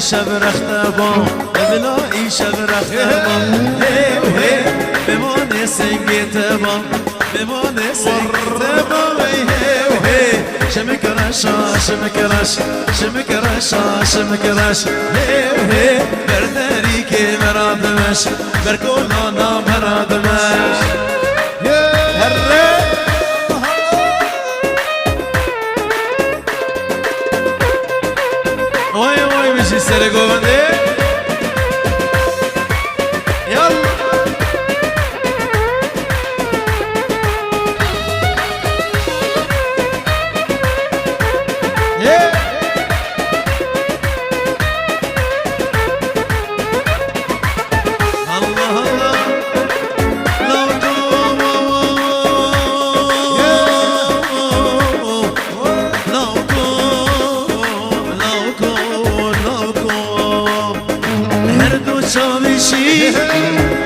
شب رختبان بلایی شب رختبان بمانه سنگی تبان بمانه سنگی تبان شمکرشا شمکرش شمکرشا شمکرش برداری که مرادمش برکولانا مرادمش وای وای بشی سر گونده یالا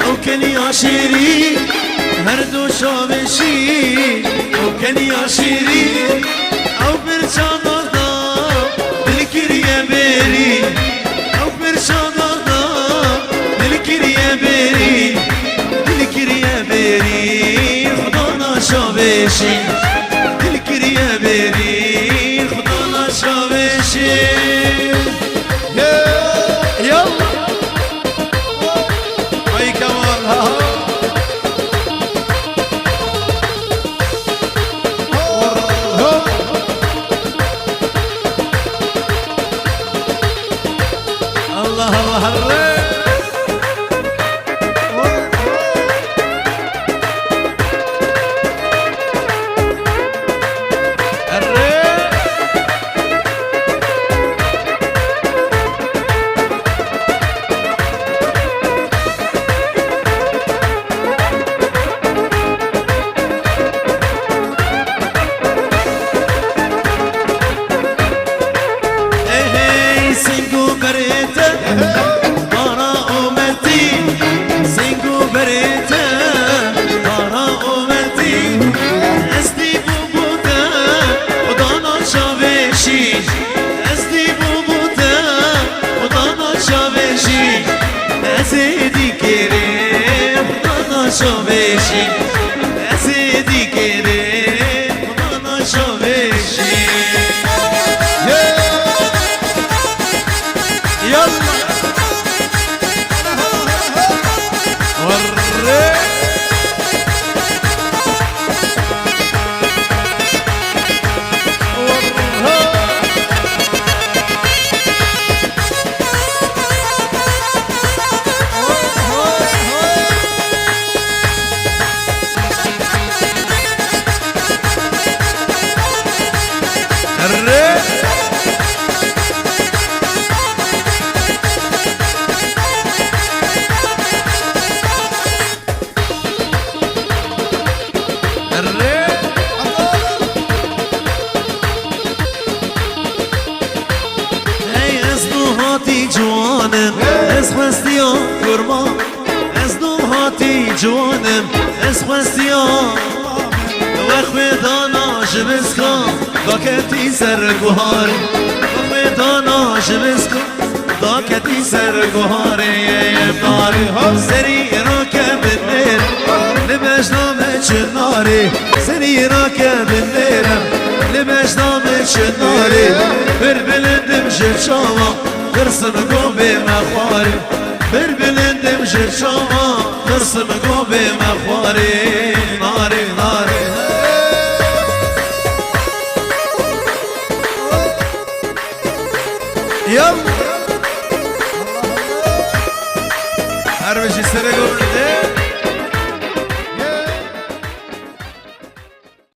او کنی عشیری هر دو شامشی او کنی عشیری او برچان آدا دل کریه بری او برچان آدا دل کریه بری دل کریه بری خدا نشابشی دل کریه بری خدا نشابشی شوشی ازیدی کره خدا شوشی یالا وره از خواستیام گرما از دوم هاتی جوانم از خواستیام وقت دانا شبسکم داکتی سر گوهاری وقت دانا شبسکم داکتی سر گوهاری ناری سری را که بنیر لبشنام چناری سری را که بنیرم لبشنام چناری بربلندم ششاما قرصم گو به مخواری بربلندم ششاما قرصم گو به مخواری ناری ناری یالا